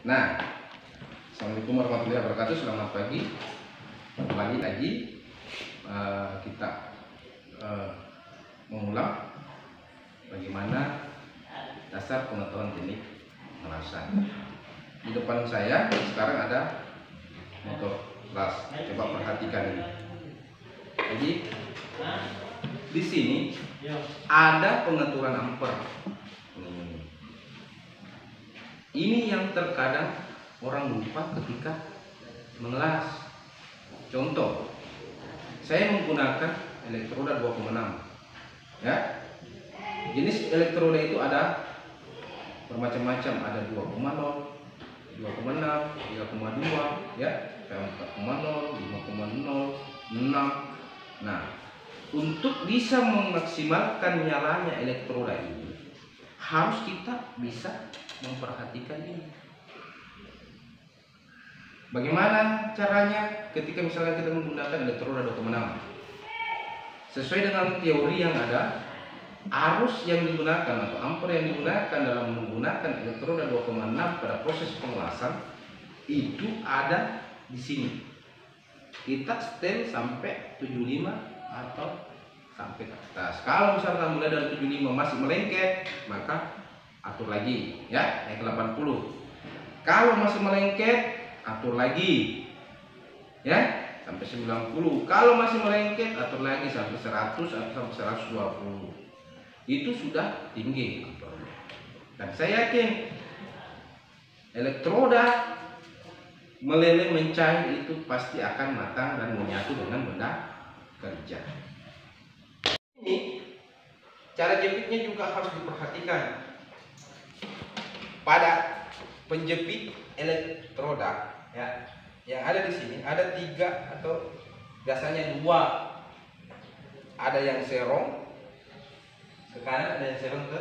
Nah, assalamualaikum warahmatullahi wabarakatuh. Selamat pagi. Kembali lagi kita mengulang bagaimana dasar pengetahuan teknik pengelasan. Di depan saya sekarang ada motor las. Coba perhatikan ini. Jadi di sini ada pengaturan ampere. Ini yang terkadang orang lupa ketika mengelas. Contoh, saya menggunakan elektroda 2,6. Ya. Jenis elektroda itu ada bermacam-macam, ada 2,0, 2,6, 3,2, ya, 4,0, 5,0, 6. Nah, untuk bisa memaksimalkan nyalanya elektroda ini, harus kita bisa memperhatikan ini. Bagaimana caranya ketika misalnya kita menggunakan elektroda 2,6? Sesuai dengan teori yang ada, arus yang digunakan atau ampere yang digunakan dalam menggunakan elektroda 2,6 pada proses pengelasan itu ada di sini. Kita setel sampai 75 atau sampai ke atas. Kalau misalkan mulai dari 75 masih melengket, maka atur lagi, ya, yang ke 80. Kalau masih melengket, atur lagi, ya, sampai 90. Kalau masih melengket, atur lagi sampai 100 atau sampai 120. Itu sudah tinggi. Dan saya yakin elektroda meleleh mencair itu pasti akan matang dan menyatu dengan benda kerja. Ini cara jepitnya juga harus diperhatikan. Pada penjepit elektroda, ya, yang ada di sini ada 3 atau biasanya 2. Ada yang serong ke kanan, ada yang serong ke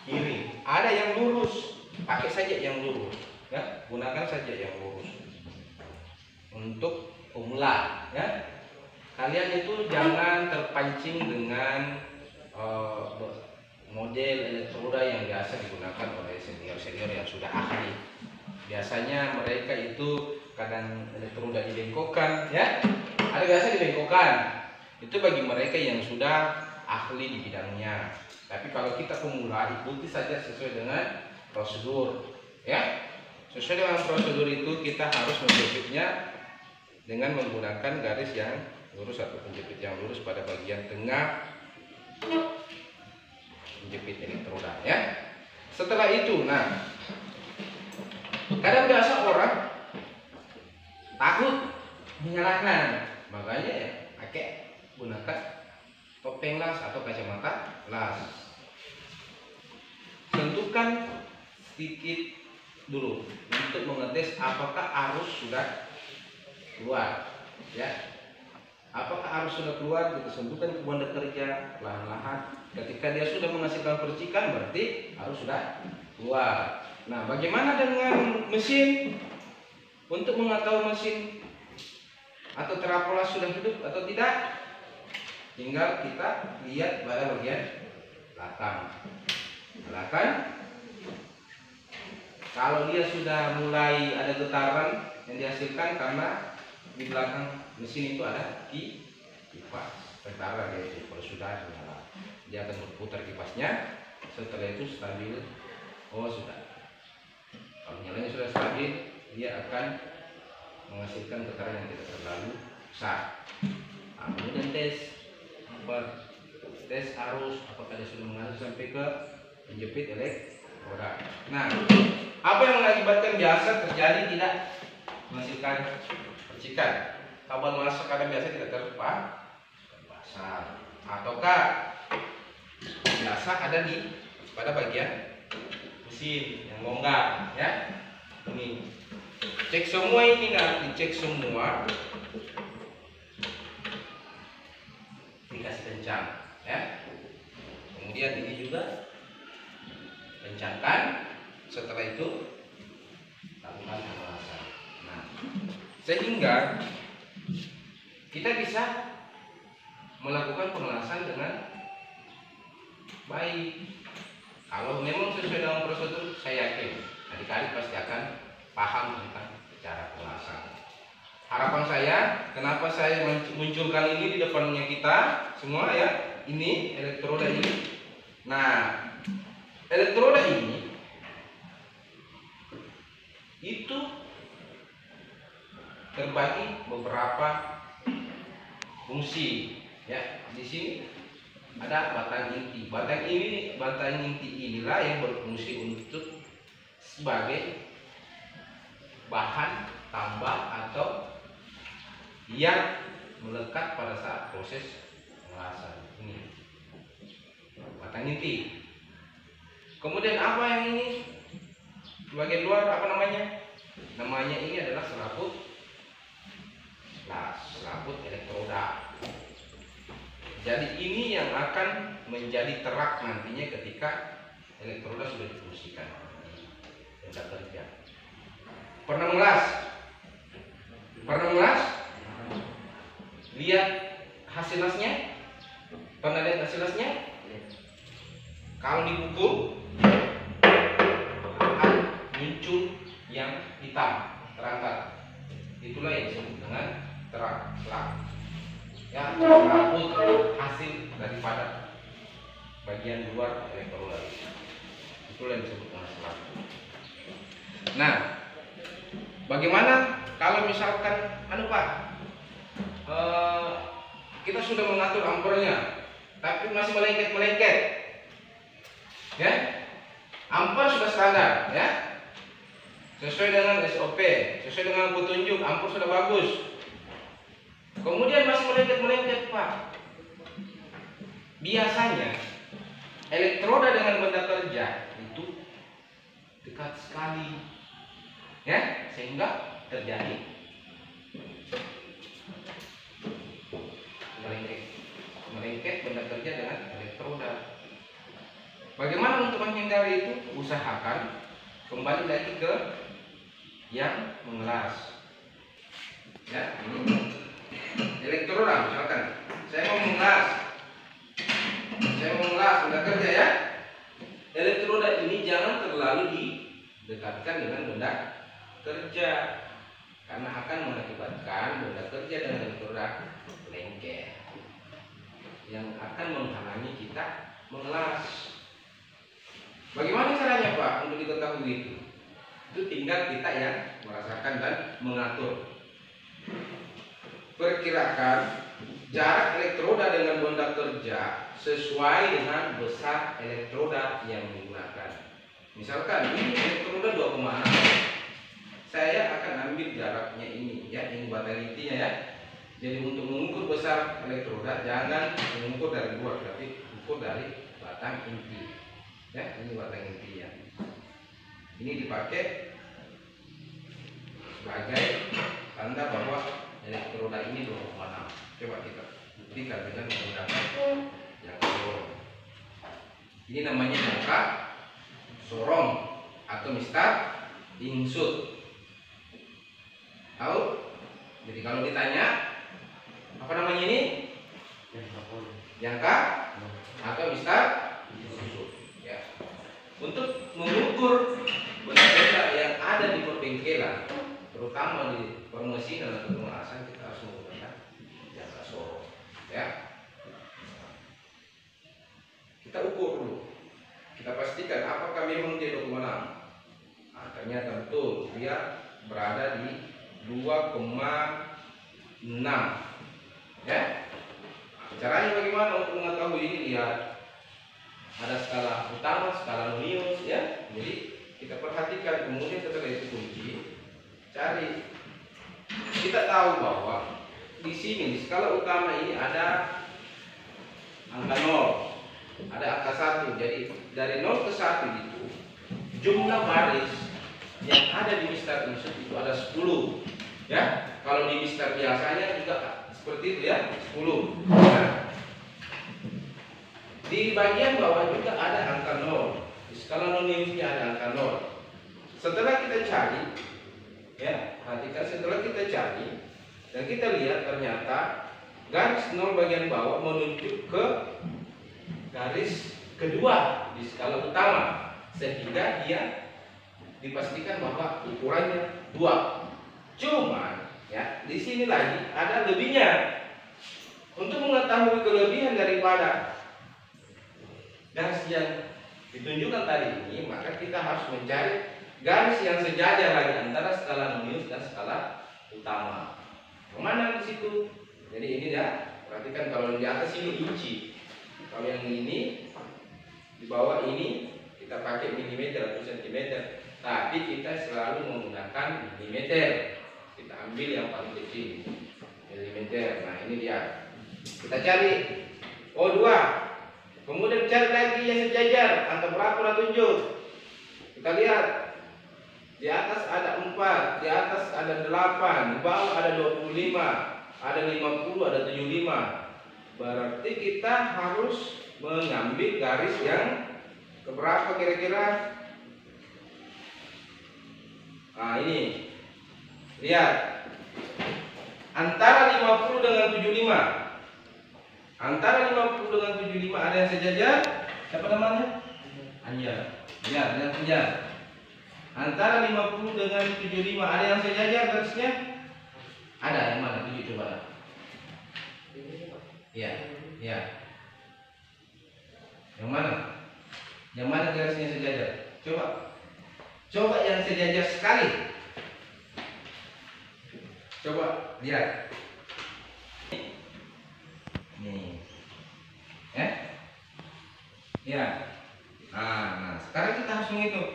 kiri. Ada yang lurus, pakai saja yang lurus, ya, gunakan saja yang lurus untuk pemula, ya. Kalian itu jangan terpancing dengan model elektroda yang biasa digunakan oleh senior-senior yang sudah ahli. Biasanya mereka itu kadang elektroda dibengkokkan, ya. Ada biasa dibengkokkan. Itu bagi mereka yang sudah ahli di bidangnya. Tapi kalau kita pemula, ikuti saja sesuai dengan prosedur, ya. Sesuai dengan prosedur itu kita harus menjepitnya dengan menggunakan garis yang lurus atau penjepit yang lurus pada bagian tengah menjepit elektroda, ya. Setelah itu, nah, kadang biasa orang takut menyalakan, makanya ya pakai gunakan topeng las atau kacamata las. Tentukan sedikit dulu untuk mengetes apakah arus sudah keluar, ya. Apakah arus sudah keluar, kita sentuhkan ke benda kerja perlahan-lahan. Ketika dia sudah menghasilkan percikan, berarti arus sudah keluar. Nah, bagaimana dengan mesin? Untuk mengetahui mesin atau terapolas sudah hidup atau tidak, tinggal kita lihat pada bagian belakang. Kalau dia sudah mulai ada getaran yang dihasilkan karena di belakang mesin itu ada kipas tentara, yaitu kalau sudah menyala dia akan berputar kipasnya. Setelah itu stabil, oh sudah, kalau nyalanya sudah stabil, dia akan menghasilkan getaran yang tidak terlalu besar. Nah, kemudian tes arus apakah dia sudah mengalir sampai ke penjepit elektroda. Nah, apa yang mengakibatkan biasa terjadi tidak menghasilkan percikan? Kabel masuk kadang biasa tidak terpasang, ataukah biasa ada di pada bagian mesin yang longgar, ya. Ini cek semua, ini nggak dicek semua, dikasih kencang, ya. Kemudian ini juga kencangkan. Setelah itu lakukan pengelasan. Nah, sehingga kita bisa melakukan pengelasan dengan baik. Kalau memang sesuai dengan prosedur, saya yakin adik-adik pasti akan paham tentang cara pengelasan. Harapan saya, kenapa saya munculkan ini di depannya kita semua ya, ini elektroda ini. Nah, elektroda ini itu terbagi beberapa fungsi ya. Di sini ada batang inti. Batang inti inilah yang berfungsi untuk sebagai bahan tambah atau yang melekat pada saat proses pengelasan. Ini batang inti. Kemudian apa yang ini bagian luar, apa namanya? Namanya ini adalah selaput selaput elektroda. Jadi ini yang akan menjadi terak nantinya ketika elektroda sudah difungsikan di benda kerja. Pernah mengelas? Lihat hasil lasnya? Pernah lihat hasil lasnya? Kalau dipukul akan muncul yang hitam terangkat. Itulah yang disebut dengan terak ya, selaput hasil daripada bagian luar elektroda. Itulah yang disebut dengan selaput. Nah, bagaimana kalau misalkan Pak, kita sudah mengatur ampernya tapi masih melengket ya? Amper sudah standar ya, sesuai dengan SOP, sesuai dengan petunjuk, amper sudah bagus, kemudian masih melengket Pak. Biasanya elektroda dengan benda kerja itu dekat sekali ya, sehingga terjadi melengket benda kerja dengan elektroda. Bagaimana untuk menghindari itu? Usahakan kembali lagi ke yang mengelas ya. Ini elektroda, misalkan saya mau mengelas benda kerja ya. Elektroda ini jangan terlalu didekatkan dengan benda kerja, karena akan mengakibatkan benda kerja dengan elektroda lengket yang akan menghalangi kita mengelas. Bagaimana caranya Pak untuk diketahui itu? Itu tinggal kita yang merasakan dan mengatur. Perkirakan jarak elektroda dengan benda kerja sesuai dengan besar elektroda yang digunakan. Misalkan ini elektroda 2,6, saya akan ambil jaraknya ini ya, ini batang intinya ya. Jadi untuk mengukur besar elektroda jangan mengukur dari luar, tapi ukur dari batang inti ya. Ini batang intinya, ini dipakai sebagai tanda bahwa elektroda ini 2,6. Coba kita buktikan dengan menggunakan jangka sorong. Ini namanya jangka sorong atau Mister Insut. Tahu? Jadi kalau ditanya apa namanya ini? Jangka atau Mister Insut ya. Untuk mengukur benda-benda yang ada di perbengkelan, terutama di permesinan atau pengelasan, kita harus menggunakan jangka sorong ya. Kita ukur dulu, kita pastikan apakah memang dia 2,6. Nah, ternyata betul dia berada di 2,6 ya. Caranya bagaimana untuk mengetahui ini? Lihat, ada skala utama, skala minus ya. Jadi kita perhatikan, kemudian setelah itu kunci cari. Kita tahu bahwa di sini di skala utama ini ada angka 0, ada angka 1. Jadi dari 0 ke 1 itu jumlah baris yang ada di Mister Insut itu ada 10 ya. Kalau di Mister biasanya juga seperti itu ya, 10. Nah, di bagian bawah juga ada angka 0. Di skala non minusnya ada angka 0. Setelah kita cari ya, perhatikan, setelah kita cari dan kita lihat ternyata garis 0 bagian bawah menunjuk ke garis kedua di skala utama, sehingga dia dipastikan bahwa ukuran ukurannya 2. Cuman ya di sini lagi ada lebihnya. Untuk mengetahui kelebihan daripada garis yang ditunjukkan tadi ini, maka kita harus mencari garis yang sejajar lagi antara skala Nonius dan skala utama. Kemana di situ? Jadi ini ya, perhatikan kalau di atas ini inci, kalau yang ini di bawah ini kita pakai milimeter atau sentimeter, tapi kita selalu menggunakan milimeter. Kita ambil yang paling kecil, milimeter. Nah ini dia. Kita cari O2, kemudian cari lagi yang sejajar. Angka berapa udah tunjuk? Kita lihat. Di atas ada 4, di atas ada 8, di bawah ada 25, ada 50, ada 75. Berarti kita harus mengambil garis yang keberapa kira-kira? Nah ini, lihat, antara 50 dengan 75. Antara 50 dengan 75 ada yang sejajar. Siapa namanya? Anjar. Lihat, lihat Anjar. Antara 50 dengan 75 ada yang sejajar garisnya? Ada. Yang mana? Tunjuk coba. Iya, iya. Yang mana? Yang mana garisnya sejajar? Coba. Coba yang sejajar sekali. Coba lihat. Nih. Ya. Nah, sekarang kita harus menghitung.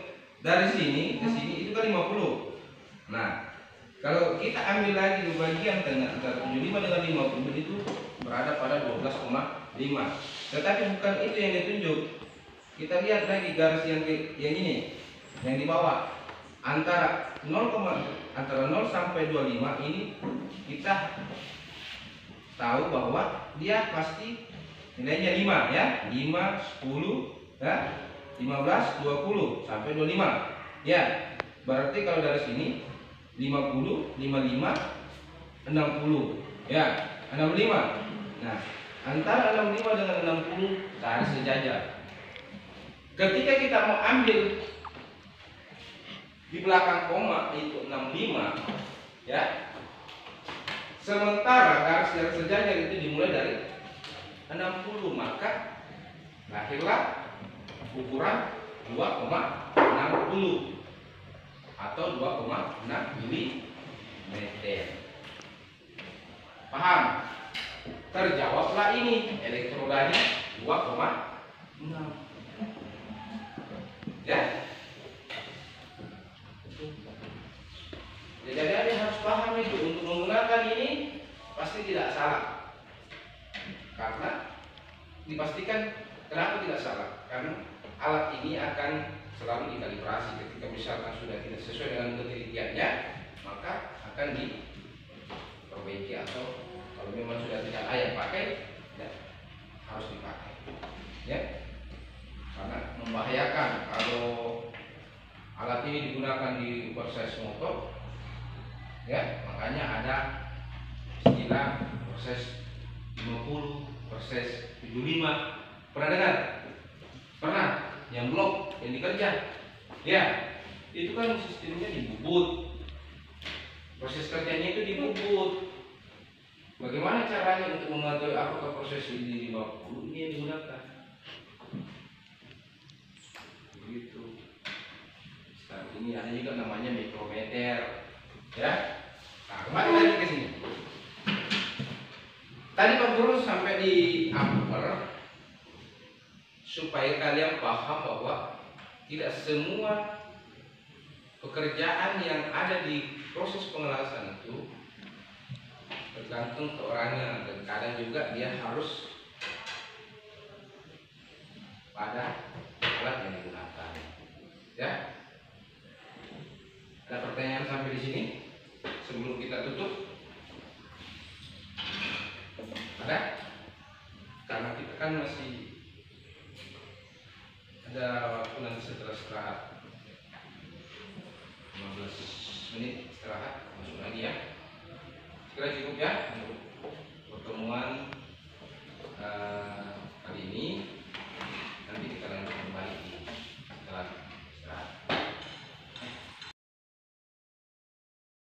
Dari sini ke sini itu kan 50. Nah, kalau kita ambil lagi bagian tengah antara 75 dengan 50 itu berada pada 12,5. Tetapi bukan itu yang ditunjuk. Kita lihat lagi garis yang ini, yang di bawah. Antara 0, antara 0 sampai 25 ini kita tahu bahwa dia pasti nilainya 5 ya. 5, 10 ya. 15, 20 sampai 25. Ya. Berarti kalau dari sini 50, 55, 60. Ya, 65. Nah, antara 65 dengan 60 garis sejajar. Ketika kita mau ambil di belakang koma itu 65, ya. Sementara garis yang sejajar itu dimulai dari 60, maka lahirlah ukuran 2,60 atau 2,6 mm. Paham? Terjawablah ini, elektrodanya 2,6. Ya. Jadi Anda harus paham itu. Untuk menggunakan ini pasti tidak salah. Karena dipastikan kenapa tidak salah? Karena alat ini akan selalu dikalibrasi. Ketika misalkan sudah tidak sesuai dengan ketelitiannya, maka akan diperbaiki, atau kalau memang sudah tidak layak pakai, ya, harus dipakai. Ya, karena membahayakan kalau alat ini digunakan di proses motor. Ya, makanya ada istilah proses 50, proses 75. Pernah dengar? Pernah? Yang blok, yang dikerja. Ya, itu kan sistemnya dibubut. Proses kerjanya itu dibubut. Bagaimana caranya untuk mengetahui apakah proses ini 50 ini yang digunakan? Begitu. Sekarang ini ada juga namanya mikrometer. Ya. Nah, kembali lagi ke sini. Tadi Pak Guru sampai di amper, supaya kalian paham bahwa tidak semua pekerjaan yang ada di proses pengelasan itu tergantung ke orangnya, dan kadang juga dia harus pada alat yang digunakan. Ya, ada pertanyaan sampai di sini sebelum kita tutup? Ada? Karena kita kan masih ada waktu nanti setelah istirahat 15 menit istirahat.